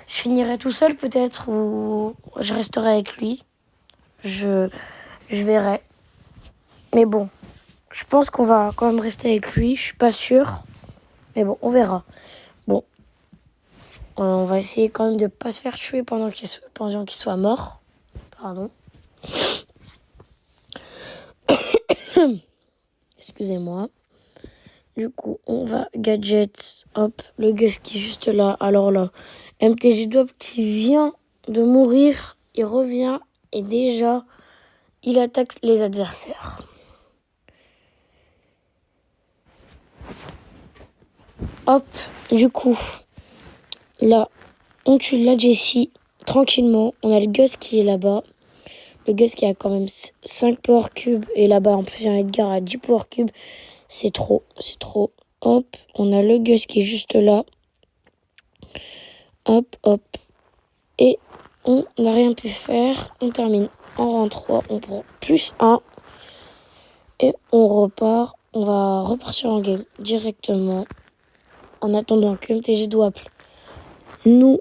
finirai tout seul peut-être ou je resterai avec lui. Je verrai. Mais bon, je pense qu'on va quand même rester avec lui. Je suis pas sûre. Mais bon, on verra. Bon, on va essayer quand même de pas se faire tuer pendant qu'il soit mort. Pardon. Excusez-moi. Du coup, on va gadget. Hop, le Gus qui est juste là. Alors là, MTG Drop qui vient de mourir. Il revient et déjà, il attaque les adversaires. Hop, du coup, là, on tue la Jessie tranquillement. On a le Gus qui est là-bas. Le Gus qui a quand même 5 power cubes. Et là-bas, en plus, il y a un Edgar à 10 power cubes. C'est trop. Hop, on a le Gus qui est juste là. Hop. Et on n'a rien pu faire. On termine en rang 3. On prend plus 1. Et on repart. On va repartir en game directement. En attendant que MTG Douaple nous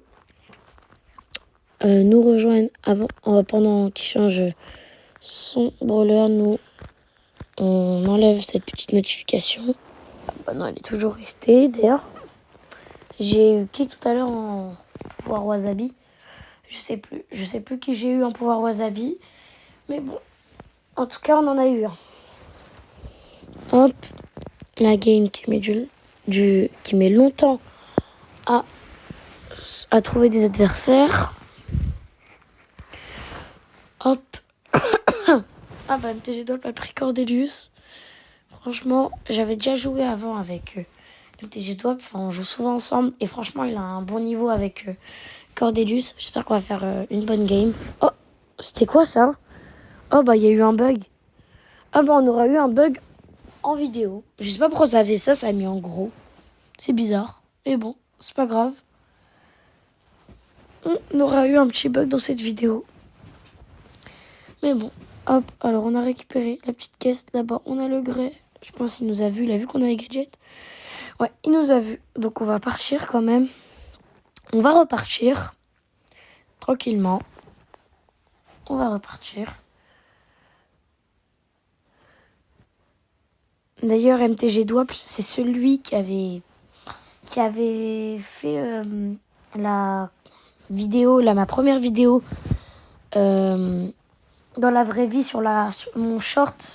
rejoigne pendant qu'il change son brawler. Nous, on enlève cette petite notification. Bah non, elle est toujours restée. D'ailleurs, j'ai eu qui tout à l'heure en pouvoir Wasabi? Je sais plus qui j'ai eu en pouvoir Wasabi. Mais bon, en tout cas, on en a eu un. Hop, la game qui met longtemps à trouver des adversaires. Hop. Ah bah MTG Dolp a pris Cordelius. Franchement, j'avais déjà joué avant avec MTG Dolp. Enfin, on joue souvent ensemble. Et franchement, il a un bon niveau avec Cordelius. J'espère qu'on va faire une bonne game. Oh, c'était quoi ça? Oh bah il y a eu un bug. Ah bah on aura eu un bug en vidéo. Je sais pas pourquoi ça a fait ça, ça a mis en gros. C'est bizarre. Mais bon, c'est pas grave. On aura eu un petit bug dans cette vidéo. Mais bon, hop, alors on a récupéré la petite caisse. Là-bas, on a le grès. Je pense qu'il nous a vu. Il a vu qu'on a les gadgets. Ouais, il nous a vu. Donc on va partir quand même. On va repartir. Tranquillement. On va repartir. D'ailleurs, MTG Douaple, c'est celui qui avait fait la vidéo, ma première vidéo dans la vraie vie sur mon short.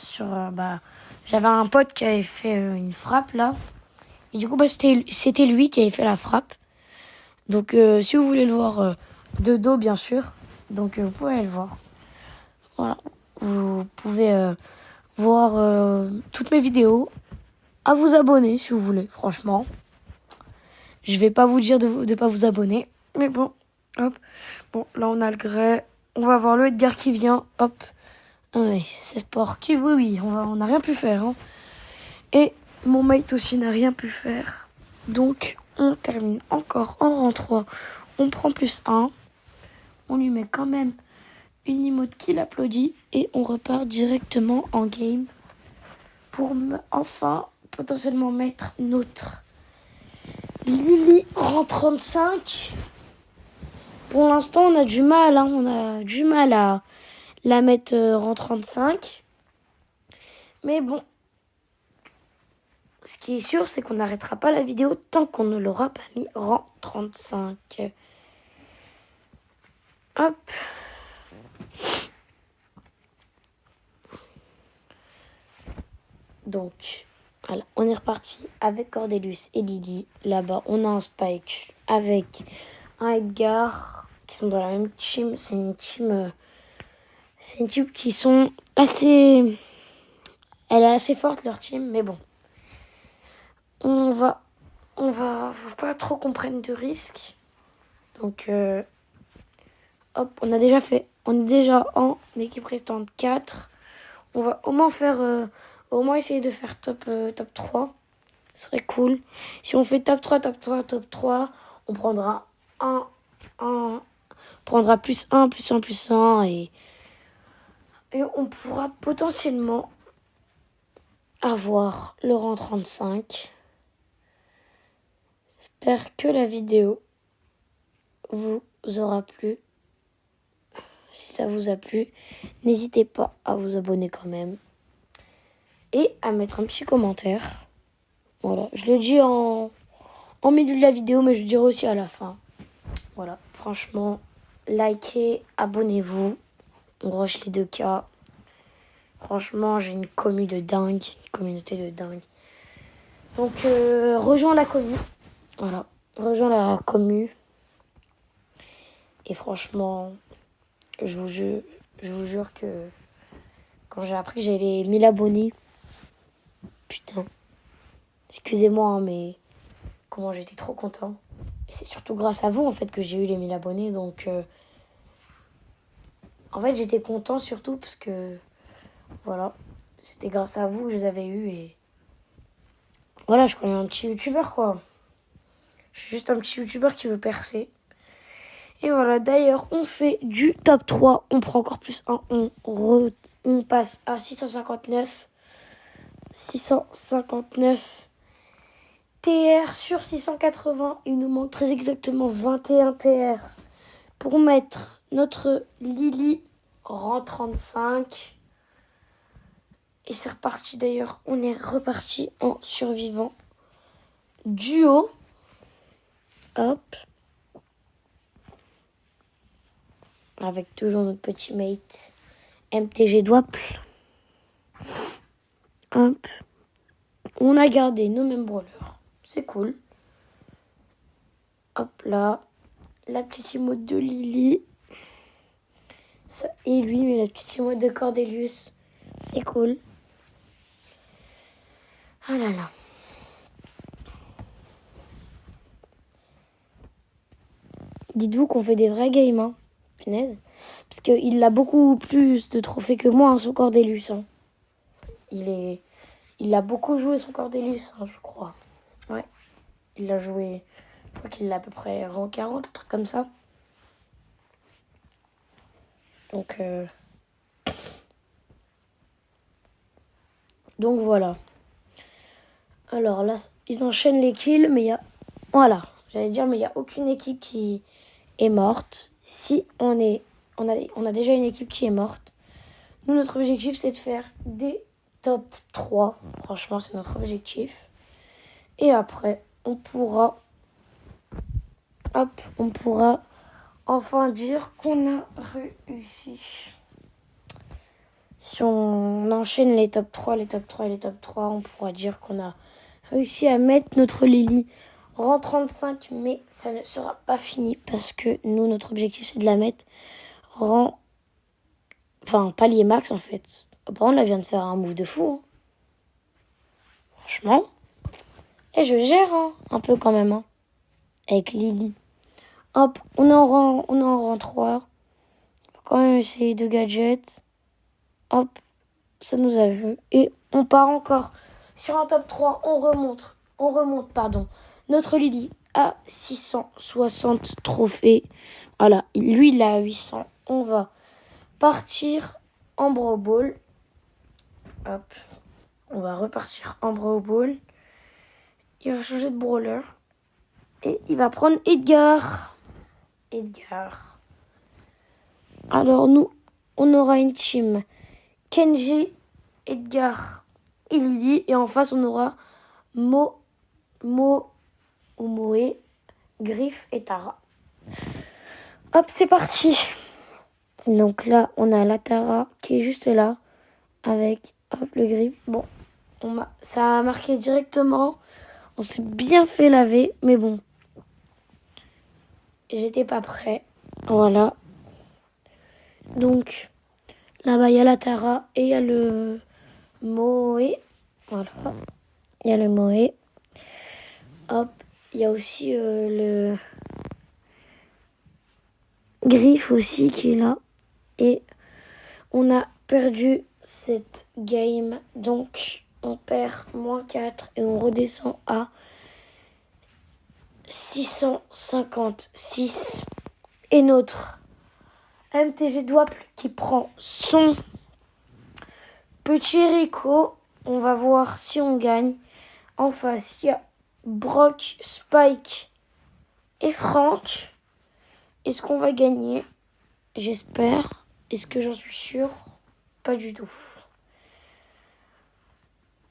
J'avais un pote qui avait fait une frappe là. Et du coup, c'était lui qui avait fait la frappe. Donc, si vous voulez le voir de dos, bien sûr. Donc, vous pouvez aller le voir. Voilà. Vous pouvez voir toutes mes vidéos. À vous abonner, si vous voulez, franchement. Je vais pas vous dire de pas vous abonner. Mais bon, hop. Bon, là, on a le grès. On va voir le Edgar qui vient. Hop. Ah oui, c'est sport. Oui, on n'a rien pu faire. Hein. Et mon mate aussi n'a rien pu faire. Donc, on termine encore en rang 3. On prend plus 1. On lui met quand même une emote qui l'applaudit. Et on repart directement en game. Pour enfin, potentiellement mettre notre Lily rang 35. Pour l'instant, on a du mal. Hein. On a du mal à la mettre rang 35. Mais bon. Ce qui est sûr, c'est qu'on n'arrêtera pas la vidéo tant qu'on ne l'aura pas mis rang 35. Hop. Donc, voilà, on est reparti avec Cordelius et Lily. Là-bas, on a un Spike avec un Edgar qui sont dans la même team. C'est une team C'est une team qui sont assez... Elle est assez forte, leur team, mais bon. Faut pas trop qu'on prenne de risques. Donc, hop, on est déjà en équipe restante 4. On va au moins essayer de faire top 3. Ce serait cool. Si on fait top 3, on prendra plus 1, plus 1, plus 1 et on pourra potentiellement avoir le rang 35. J'espère que la vidéo vous aura plu. Si ça vous a plu, n'hésitez pas à vous abonner quand même et à mettre un petit commentaire. Voilà, je le dis en milieu de la vidéo, mais je le dirai aussi à la fin. Voilà, franchement, likez, abonnez-vous. On rush les 2K. Franchement, j'ai une communauté de dingue. Donc, rejoins la commu. Voilà, rejoins la commu. Et franchement, je vous jure que quand j'ai appris que j'avais les 1000 abonnés, putain, excusez-moi, hein, mais comment j'étais trop content. Et c'est surtout grâce à vous, en fait, que j'ai eu les 1000 abonnés. Donc, en fait, j'étais content surtout parce que, voilà, c'était grâce à vous que je les avais eus. Et voilà, je connais un petit youtubeur, quoi. Je suis juste un petit youtubeur qui veut percer. Et voilà, d'ailleurs, on fait du top 3. On prend encore plus un. On passe à 659. 659 TR sur 680. Il nous manque très exactement 21 TR pour mettre notre Lily rang 35. Et c'est reparti d'ailleurs. On est reparti en survivant duo. Hop. Avec toujours notre petit mate MTG Dwaple. Hop. On a gardé nos mêmes brawlers. C'est cool. Hop là. La petite emote de Lily. Ça, et lui, mais la petite emote de Cordelius. C'est cool. Ah là là. Dites-vous qu'on fait des vrais games, hein. Punaise. Parce qu'il a beaucoup plus de trophées que moi, hein, son Cordelius. Hein. Il a beaucoup joué son Cordelius, hein, je crois. Ouais. Il a joué... Je crois qu'il a à peu près rang 40, un truc comme ça. Donc voilà. Alors là, ils enchaînent les kills, mais il y a... Voilà, j'allais dire, mais il n'y a aucune équipe qui est morte. Si on a déjà une équipe qui est morte. Nous, notre objectif, c'est de faire des top 3. Franchement, c'est notre objectif. Et après, on pourra enfin dire qu'on a réussi. Si on enchaîne les top 3, on pourra dire qu'on a réussi à mettre notre Lily rang 35, mais ça ne sera pas fini parce que nous, notre objectif, c'est de la mettre rang... Enfin, palier max, en fait. Par contre, là, vient de faire un move de fou. Hein. Franchement. Et je gère, hein, un peu quand même, hein, avec Lily. Hop, on est en rang 3. On va quand même essayer de gadget. Hop, ça nous a vu. Et on part encore sur un top 3. On remonte, notre Lily à 660 trophées. Voilà, lui, il a 800. On va partir en Brawl Ball. Hop, on va repartir en Brawl Ball. Il va changer de brawler. Et il va prendre Edgar. Alors nous, on aura une team Kenji, Edgar et Lily. Et en face, on aura Moe, Griff et Tara. Hop, c'est parti. Donc là, on a la Tara qui est juste là. Avec le Griff. Bon, ça a marqué directement. On s'est bien fait laver. Mais bon, j'étais pas prêt. Voilà. Donc, Là-bas, il y a la Tara et il y a le Moé. Voilà. Il y a le Moé. Hop. Il y a aussi le Griffe aussi qui est là. Et on a perdu cette game. Donc, on perd -4 et on redescend à 656. Et notre MTG Dwapple qui prend son petit Rico. On va voir si on gagne. En face, il y a Brock, Spike et Franck. Est-ce qu'on va gagner? J'espère. Est-ce que j'en suis sûre? Pas du tout.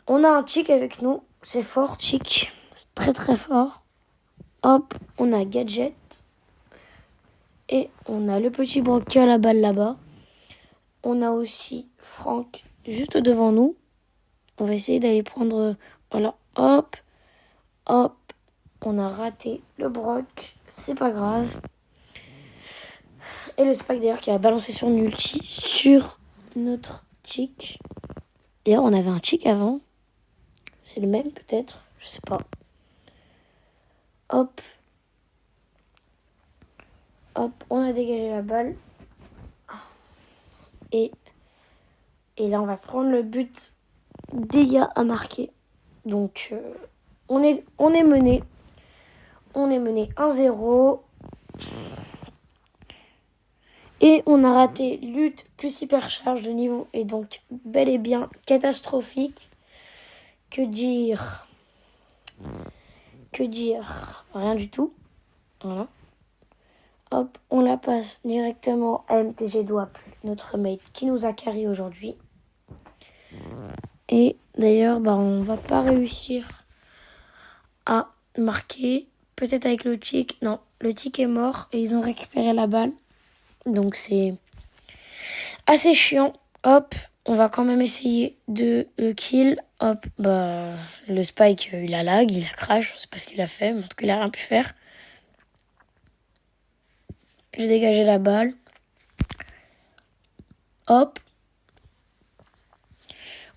On a un Chick avec nous. C'est fort, Chick. C'est très très fort. Hop, on a Gadget. Et on a le petit Brock qui a la balle là-bas. On a aussi Franck juste devant nous. On va essayer d'aller prendre... Voilà, hop, hop. On a raté le Brock. C'est pas grave. Et le Spike d'ailleurs qui a balancé son ulti sur notre Chick. D'ailleurs, on avait un Chick avant. C'est le même peut-être. Je sais pas. Hop. Hop, on a dégagé la balle. Et là, on va se prendre le but d'Eya à marquer. Donc, on est mené. On est mené 1-0. Et on a raté lutte plus hypercharge. Le niveau est donc bel et bien catastrophique. Que dire? Rien du tout. Voilà. Hop, on la passe directement à MTG Dwapple, notre mate qui nous a carré aujourd'hui. Et d'ailleurs, on va pas réussir à marquer. Peut-être avec le Chick. Non, le Chick est mort et ils ont récupéré la balle. Donc c'est assez chiant. Hop, on va quand même essayer de le kill. Hop, le Spike, il a lag, il a crash. Je sais pas ce qu'il a fait, mais en tout cas, il a rien pu faire. J'ai dégagé la balle. Hop.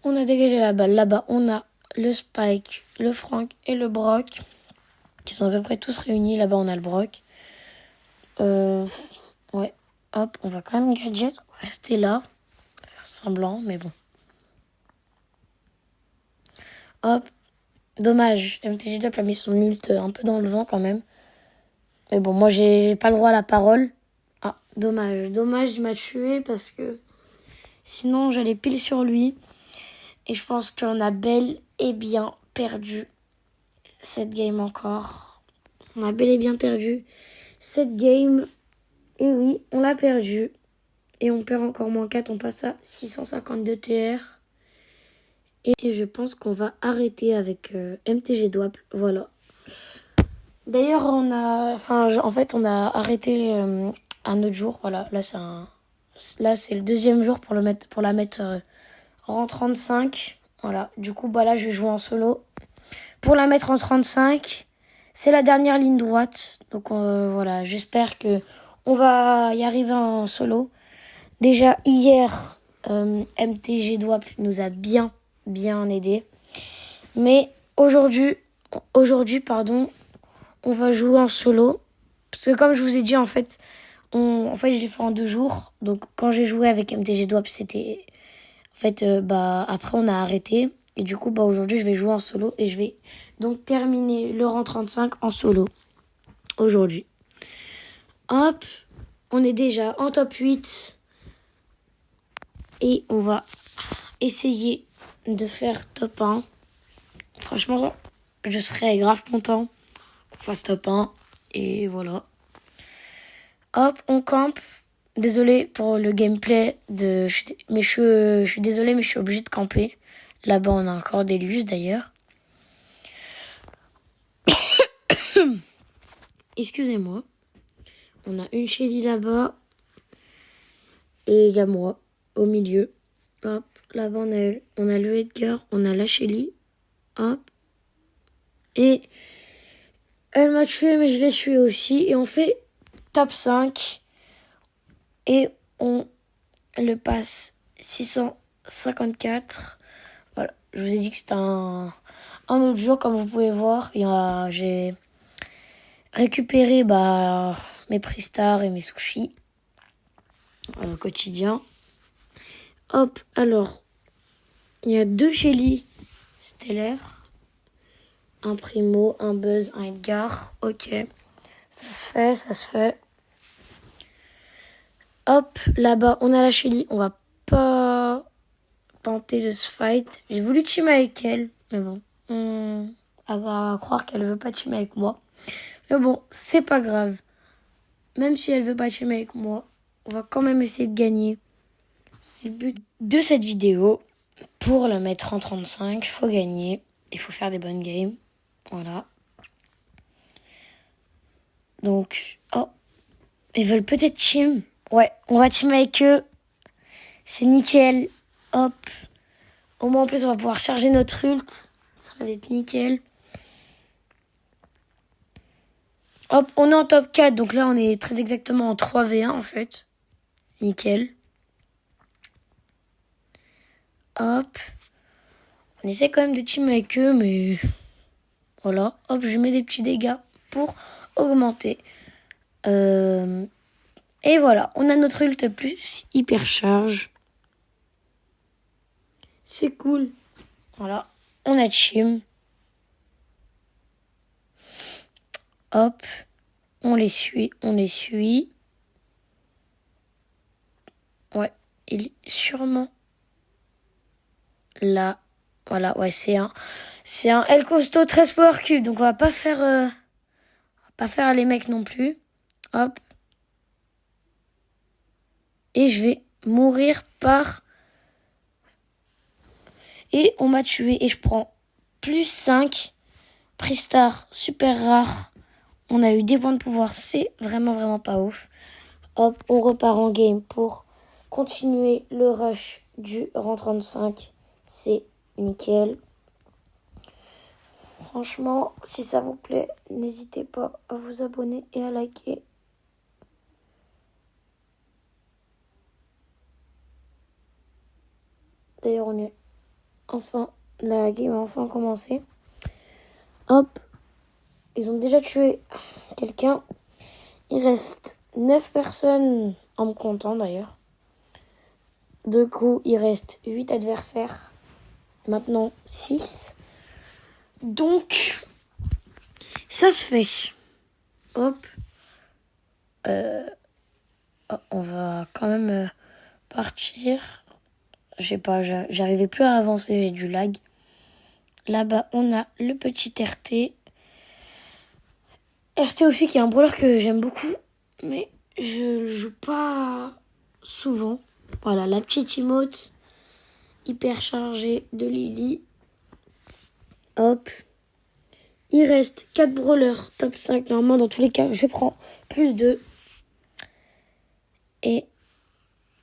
On a dégagé la balle. Là-bas, on a le Spike, le Franck et le Brock qui sont à peu près tous réunis. Là-bas, on a le Brock. Ouais. Hop, on va quand même gadget. On va rester là. On va faire semblant, mais bon. Hop. Dommage. MTG Dwapple a mis son ult un peu dans le vent quand même. Mais bon, moi, j'ai pas le droit à la parole. Ah, dommage. Dommage, il m'a tué parce que sinon, j'allais pile sur lui. Et je pense qu'on a bel et bien perdu cette game encore. On a bel et bien perdu cette game. Et oui, on l'a perdu. Et on perd encore -4. On passe à 652 TR. Et je pense qu'on va arrêter avec MTG Dwapple. Voilà. D'ailleurs, on a arrêté un autre jour. Voilà. Là, c'est le deuxième jour pour la mettre en 35. Voilà. Du coup, là, je vais jouer en solo. Pour la mettre en 35, c'est la dernière ligne droite. Donc, voilà. J'espère que on va y arriver en solo. Déjà, hier, MTG Dwapple nous a bien aidé. Mais aujourd'hui, on va jouer en solo. Parce que comme je vous ai dit, en fait, je l'ai fait en 2 jours. Donc, quand j'ai joué avec MTG Dwapple, c'était... En fait, après, on a arrêté. Et du coup, aujourd'hui, je vais jouer en solo. Et je vais donc terminer le rang 35 en solo. Aujourd'hui. Hop, on est déjà en top 8. Et on va essayer de faire top 1. Franchement, je serais grave content qu'on fasse top 1. Et voilà. Hop, on campe. Désolé pour le gameplay. Mais je suis désolé, mais je suis obligée de camper. Là-bas, on a encore des Luz d'ailleurs. Excusez-moi. On a une Shelly là-bas. Et il y a moi, au milieu. Hop, là-bas, on a le Edgar. On a la Shelly. Hop. Et elle m'a tué, mais je l'ai tué aussi. Et on fait top 5. Et on le passe 654. Voilà, je vous ai dit que c'était un autre jour, comme vous pouvez voir. J'ai récupéré mes Pristar et mes sushis quotidiens. Hop, alors, il y a 2 Shelly stellaires. Un Primo, un Buzz, un Edgar. Ok, ça se fait, ça se fait. Hop, là-bas, on a la Shelly. On va pas tenter de se fight. J'ai voulu team avec elle, mais bon. On va croire qu'elle veut pas team avec moi. Mais bon, c'est pas grave. Même si elle veut pas team avec moi, on va quand même essayer de gagner. C'est le but de cette vidéo. Pour la mettre en 35, faut gagner. Il faut faire des bonnes games. Voilà. Donc, oh, ils veulent peut-être team. Ouais, on va team avec eux. C'est nickel. Hop. Au moins, en plus, on va pouvoir charger notre ult. Ça va être nickel. Hop, on est en top 4. Donc là, on est très exactement en 3v1, en fait. Nickel. Hop. On essaie quand même de team avec eux, mais... Voilà. Hop, je mets des petits dégâts pour augmenter. Et voilà, on a notre ult plus hyper charge. C'est cool. Voilà, on a Chim. Hop, on les suit, on les suit. Ouais, il est sûrement là. Voilà, ouais, c'est un L costaud 13 power cube. Donc on va pas faire les mecs non plus. Hop. Et je vais mourir par... Et on m'a tué et je prends plus 5. Pristar, super rare. On a eu des points de pouvoir, c'est vraiment, vraiment pas ouf. Hop, on repart en game pour continuer le rush du rang 35. C'est nickel. Franchement, si ça vous plaît, n'hésitez pas à vous abonner et à liker. D'ailleurs, la game a enfin commencé. Hop, ils ont déjà tué quelqu'un. Il reste 9 personnes, en me comptant d'ailleurs. Du coup, il reste 8 adversaires. Maintenant 6. Donc, ça se fait. Hop. On va quand même partir. Je sais pas, j'arrivais plus à avancer, j'ai du lag. Là-bas, on a le petit RT. RT aussi qui est un brawler que j'aime beaucoup, mais je le joue pas souvent. Voilà, la petite emote hyper chargée de Lily. Hop. Il reste 4 brawlers top 5. Normalement, dans tous les cas, je prends plus 2. Et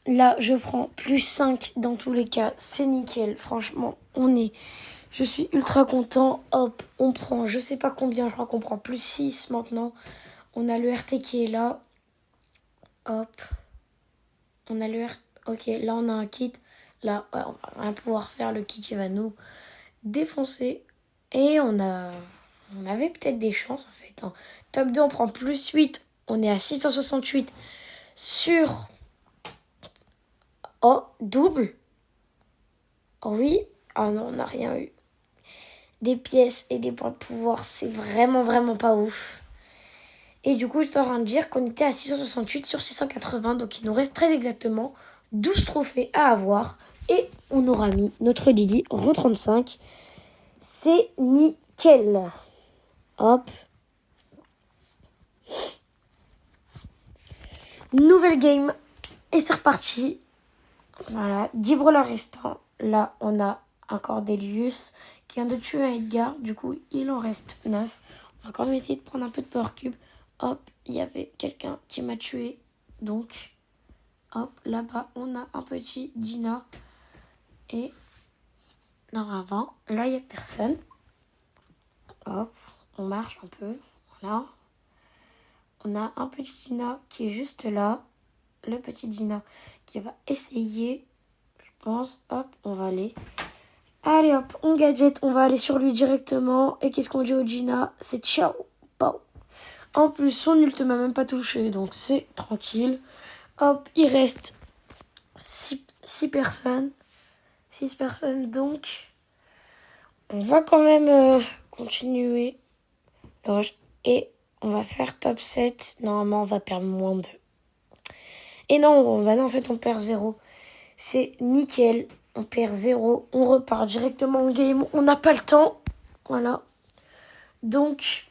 là, je prends plus 5 dans tous les cas. C'est nickel. Franchement, je suis ultra content. Hop, on prend, je sais pas combien, je crois qu'on prend plus 6 maintenant. On a le RT qui est là. Hop. On a le RT. Ok, là, on a un kit. Là, ouais, on va rien pouvoir faire. Le kit, il va nous défoncer. Et on avait peut-être des chances, en fait. En top 2, on prend plus 8. On est à 668 sur... Oh, double. Oh oui. Oh non, on n'a rien eu. Des pièces et des points de pouvoir, c'est vraiment, vraiment pas ouf. Et du coup, je t'en train de dire qu'on était à 668 sur 680. Donc, il nous reste très exactement 12 trophées à avoir. Et on aura mis notre Lily rang 35. C'est nickel. Hop. Nouvelle game. Et c'est reparti. Voilà, 10 brawlers restants. Là, on a un Cordelius qui vient de tuer un Edgar. Du coup, il en reste 9. On va quand même essayer de prendre un peu de power cube. Hop, il y avait quelqu'un qui m'a tué. Donc, hop, là-bas, on a un petit Dina. Et normalement, là, il n'y a personne. Hop, on marche un peu. Voilà. On a un petit Dina qui est juste là. Le petit Dina qui va essayer... pense. Hop, on va aller. Allez hop, on gadget, on va aller sur lui directement. Et qu'est-ce qu'on dit au Gina? C'est ciao, pow. En plus, son ult m'a même pas touché, donc c'est tranquille. Hop, il reste 6 personnes. 6 personnes, donc on va quand même continuer le rush. Et on va faire top 7. Normalement, on va perdre moins 2. Et non, en fait, on perd 0. C'est nickel. On perd 0. On repart directement en game. On n'a pas le temps. Voilà. Donc,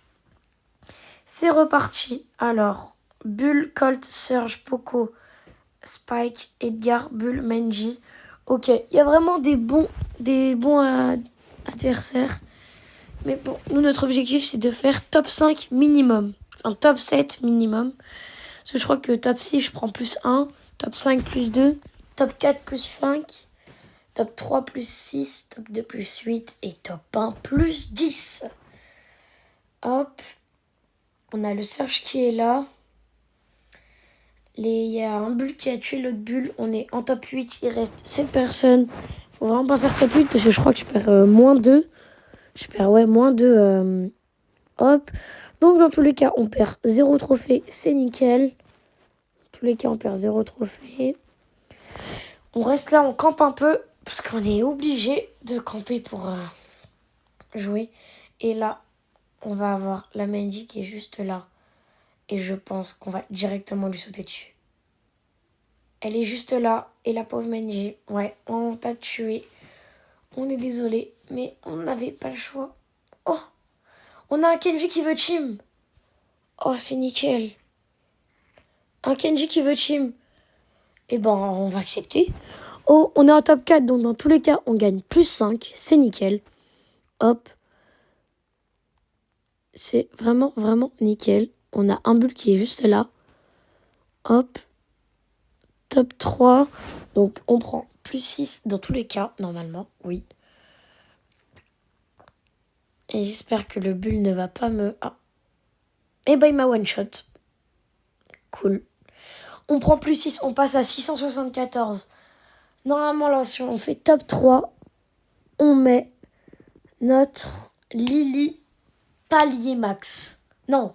c'est reparti. Alors, Bull, Colt, Surge, Poco, Spike, Edgar, Bull, Menji. Ok, il y a vraiment des bons adversaires. Mais bon, nous, notre objectif, c'est de faire top 5 minimum. Enfin, top 7 minimum. Parce que je crois que top 6, je prends plus 1. Top 5, plus 2. Top 4, plus 5. Top 3, plus 6. Top 2, plus 8. Et top 1, plus 10. Hop. On a le Surge qui est là. Il y a un Bull qui a tué l'autre Bull. On est en top 8. Il reste 7 personnes. Faut vraiment pas faire top 8 parce que je crois que je perds moins 2. Je perds, moins 2. Hop. Donc, dans tous les cas, on perd 0 trophée. C'est nickel. Dans tous les cas, on perd 0 trophée. On reste là, on campe un peu. Parce qu'on est obligé de camper pour jouer. Et là, on va avoir la Mendy qui est juste là. Et je pense qu'on va directement lui sauter dessus. Elle est juste là. Et la pauvre Mendy, ouais, on t'a tué. On est désolé, mais on n'avait pas le choix. Oh, on a un Kenji qui veut team. Oh, c'est nickel. Un Kenji qui veut team. Eh ben, on va accepter. Oh, on est en top 4, donc dans tous les cas, on gagne plus 5. C'est nickel. Hop. C'est vraiment, vraiment nickel. On a un Bull qui est juste là. Hop. Top 3. Donc, on prend plus 6 dans tous les cas, normalement. Oui. Et j'espère que le Bull ne va pas me... Ah. Eh ben, il m'a one-shot. Cool. On prend plus 6, on passe à 674. Normalement, là, si on fait top 3, on met notre Lily palier max. Non,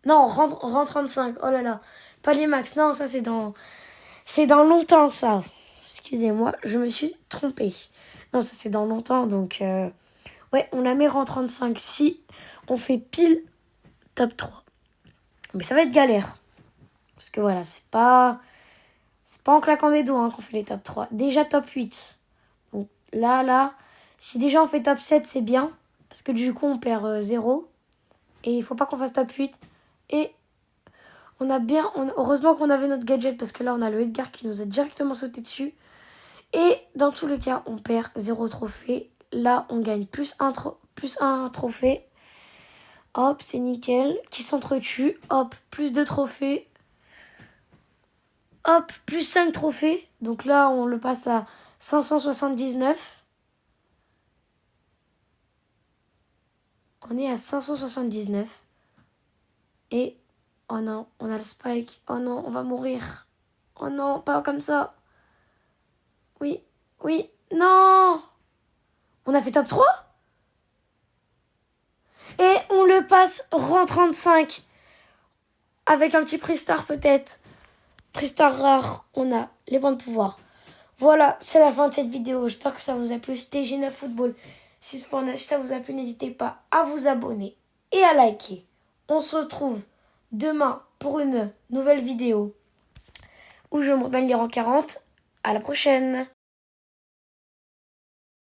rang 35. Oh là là, palier max. Non, ça, c'est dans longtemps, ça. Excusez-moi, je me suis trompée. Non, ça, c'est dans longtemps, donc... Ouais, on la met rang 35 si on fait pile top 3. Mais ça va être galère. Parce que voilà, c'est pas en claquant des doigts qu'on fait les top 3. Déjà top 8. Donc là, si déjà on fait top 7, c'est bien. Parce que du coup, on perd 0. Et il faut pas qu'on fasse top 8. Et heureusement qu'on avait notre gadget. Parce que là, on a le Edgar qui nous a directement sauté dessus. Et dans tous les cas, on perd 0 trophée. Là, on gagne plus un trophée. Hop, c'est nickel. Qui s'entretue. Hop, plus 2 trophées. Hop, plus 5 trophées. Donc là, on le passe à 579. On est à 579. Et, oh non, on a le spike. Oh non, on va mourir. Oh non, pas comme ça. Oui, non. On a fait top 3. Et on le passe rang 35. Avec un petit Pristar peut-être. Pristar rare, on a les points de pouvoir. Voilà, c'est la fin de cette vidéo. J'espère que ça vous a plu. C'était G9 Football 6.9. Si ça vous a plu, n'hésitez pas à vous abonner et à liker. On se retrouve demain pour une nouvelle vidéo où je me remets les rangs 40. À la prochaine.